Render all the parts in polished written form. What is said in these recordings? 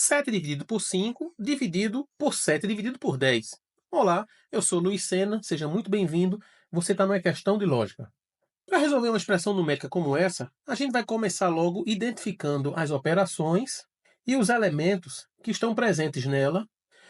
7 dividido por 5, dividido por 7, dividido por 10. Olá, eu sou Luiz Sena, seja muito bem-vindo. Você está numa questão de lógica. Para resolver uma expressão numérica como essa, a gente vai começar logo identificando as operações e os elementos que estão presentes nela,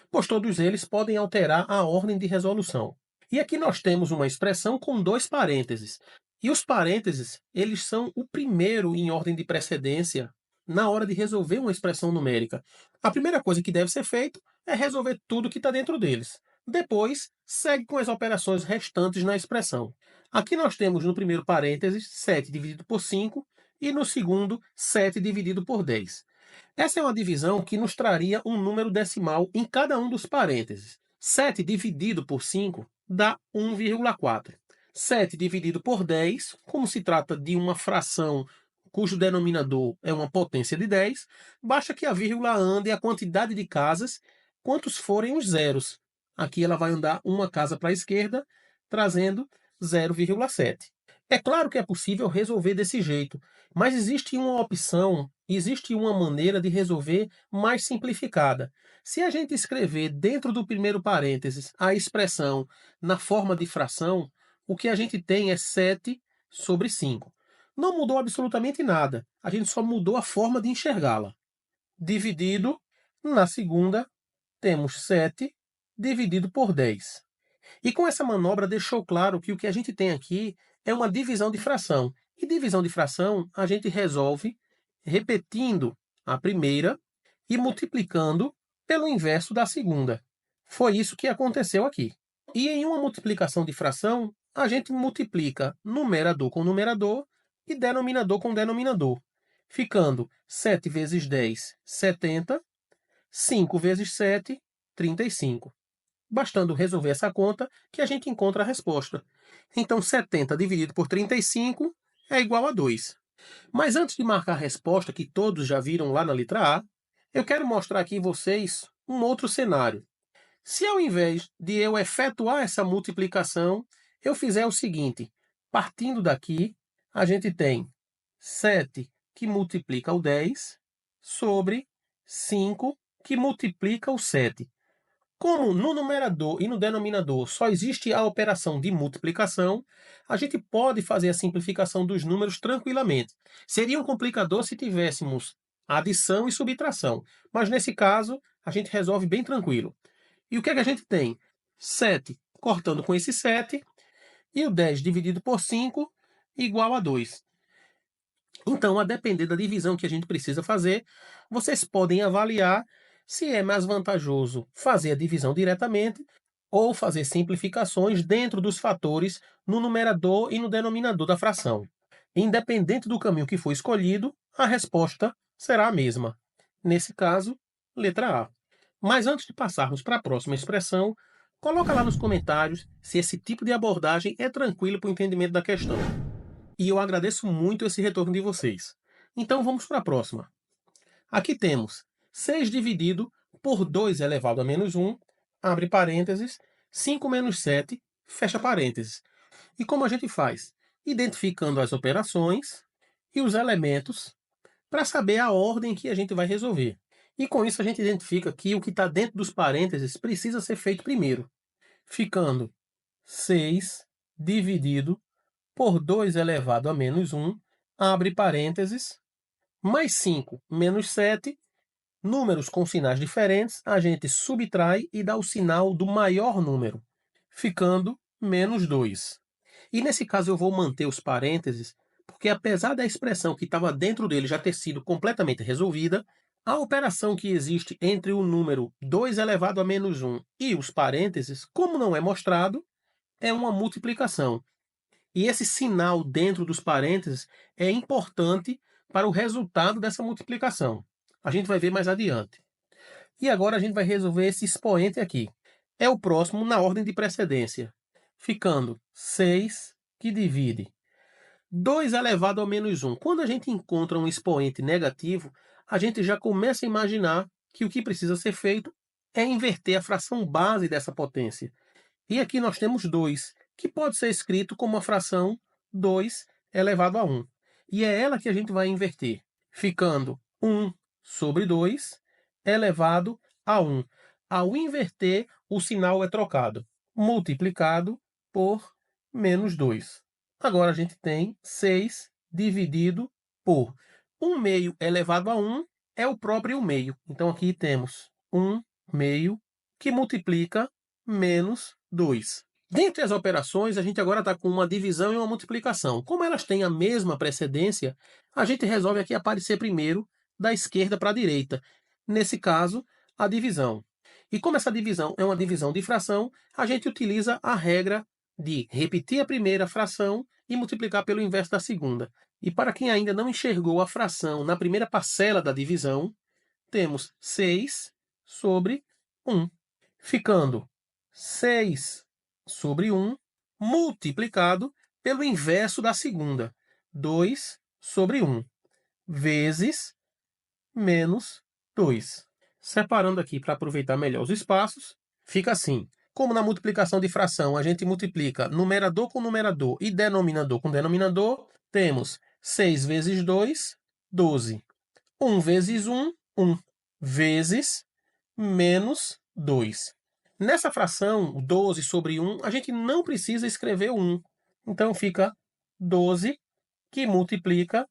pois todos eles podem alterar a ordem de resolução. E aqui nós temos uma expressão com dois parênteses. E os parênteses, eles são o primeiro em ordem de precedência na hora de resolver uma expressão numérica. A primeira coisa que deve ser feito é resolver tudo que está dentro deles. Depois, segue com as operações restantes na expressão. Aqui nós temos no primeiro parênteses 7 dividido por 5 e no segundo 7 dividido por 10. Essa é uma divisão que nos traria um número decimal em cada um dos parênteses. 7 dividido por 5 dá 1,4. 7 dividido por 10, como se trata de uma fração cujo denominador é uma potência de 10, basta que a vírgula ande a quantidade de casas, quantos forem os zeros. Aqui ela vai andar uma casa para a esquerda, trazendo 0,7. É claro que é possível resolver desse jeito, mas existe uma opção, existe uma maneira de resolver mais simplificada. Se a gente escrever dentro do primeiro parênteses a expressão na forma de fração, o que a gente tem é 7 sobre 5. Não mudou absolutamente nada, a gente só mudou a forma de enxergá-la. Dividido, na segunda, temos 7 dividido por 10. E com essa manobra deixou claro que o que a gente tem aqui é uma divisão de fração. E divisão de fração a gente resolve repetindo a primeira e multiplicando pelo inverso da segunda. Foi isso que aconteceu aqui. E em uma multiplicação de fração, a gente multiplica numerador com numerador e denominador com denominador, ficando 7 vezes 10, 70, 5 vezes 7, 35. Bastando resolver essa conta que a gente encontra a resposta. Então, 70 dividido por 35 é igual a 2. Mas antes de marcar a resposta, que todos já viram lá na letra A, eu quero mostrar aqui a vocês um outro cenário. Se ao invés de eu efetuar essa multiplicação, eu fizer o seguinte, partindo daqui, a gente tem 7 que multiplica o 10 sobre 5 que multiplica o 7. Como no numerador e no denominador só existe a operação de multiplicação, a gente pode fazer a simplificação dos números tranquilamente. Seria um complicador se tivéssemos adição e subtração, mas nesse caso a gente resolve bem tranquilo. E o que é que a gente tem? 7 cortando com esse 7 e o 10 dividido por 5 igual a 2. Então, a depender da divisão que a gente precisa fazer, vocês podem avaliar se é mais vantajoso fazer a divisão diretamente ou fazer simplificações dentro dos fatores no numerador e no denominador da fração. Independente do caminho que for escolhido, a resposta será a mesma. Nesse caso, letra A. Mas antes de passarmos para a próxima expressão, coloca lá nos comentários se esse tipo de abordagem é tranquilo para o entendimento da questão. E eu agradeço muito esse retorno de vocês. Então vamos para a próxima. Aqui temos 6 dividido por 2 elevado a menos 1, abre parênteses, 5 menos 7, fecha parênteses. E como a gente faz? Identificando as operações e os elementos para saber a ordem que a gente vai resolver. E com isso a gente identifica que o que está dentro dos parênteses precisa ser feito primeiro, ficando 6 dividido por 2 elevado a menos 1, abre parênteses, mais 5 menos 7, números com sinais diferentes, a gente subtrai e dá o sinal do maior número, ficando menos 2. E nesse caso eu vou manter os parênteses, porque apesar da expressão que estava dentro dele já ter sido completamente resolvida, a operação que existe entre o número 2 elevado a menos 1 e os parênteses, como não é mostrado, é uma multiplicação. E esse sinal dentro dos parênteses é importante para o resultado dessa multiplicação. A gente vai ver mais adiante. E agora a gente vai resolver esse expoente aqui. É o próximo na ordem de precedência, ficando 6 que divide 2 elevado a menos 1. Quando a gente encontra um expoente negativo, a gente já começa a imaginar que o que precisa ser feito é inverter a fração base dessa potência. E aqui nós temos 2, que pode ser escrito como a fração 2 elevado a 1. E é ela que a gente vai inverter, ficando 1 sobre 2 elevado a 1. Ao inverter, o sinal é trocado. Multiplicado por menos 2. Agora a gente tem 6 dividido por 1 meio elevado a 1 é o próprio meio. Então aqui temos 1 meio que multiplica menos 2. Dentre as operações, a gente agora está com uma divisão e uma multiplicação. Como elas têm a mesma precedência, a gente resolve aqui aparecer primeiro da esquerda para a direita. Nesse caso, a divisão. E como essa divisão é uma divisão de fração, a gente utiliza a regra de repetir a primeira fração e multiplicar pelo inverso da segunda. E para quem ainda não enxergou a fração na primeira parcela da divisão, temos 6 sobre 1, ficando 6 sobre 1 multiplicado pelo inverso da segunda, 2 sobre 1, vezes menos 2. Separando aqui para aproveitar melhor os espaços, fica assim. Como na multiplicação de fração a gente multiplica numerador com numerador e denominador com denominador, temos 6 vezes 2, 12. 1 vezes 1, 1. Vezes menos 2. Nessa fração, 12 sobre 1, a gente não precisa escrever o 1. Então fica 12 que multiplica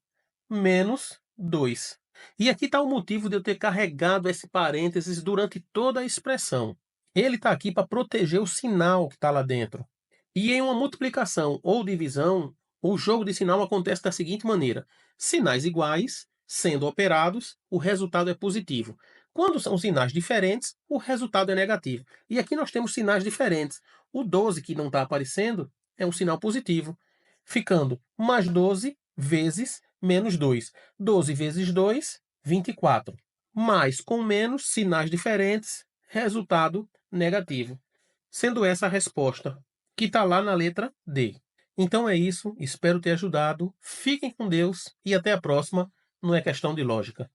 menos 2. E aqui está o motivo de eu ter carregado esse parênteses durante toda a expressão. Ele está aqui para proteger o sinal que está lá dentro. E em uma multiplicação ou divisão, o jogo de sinal acontece da seguinte maneira. Sinais iguais, sendo operados, o resultado é positivo. Quando são sinais diferentes, o resultado é negativo. E aqui nós temos sinais diferentes. O 12, que não está aparecendo, é um sinal positivo, ficando mais 12 vezes menos 2. 12 vezes 2, 24. Mais com menos, sinais diferentes, resultado negativo. Sendo essa a resposta, que está lá na letra D. Então é isso, espero ter ajudado. Fiquem com Deus e até a próxima. Não é questão de lógica.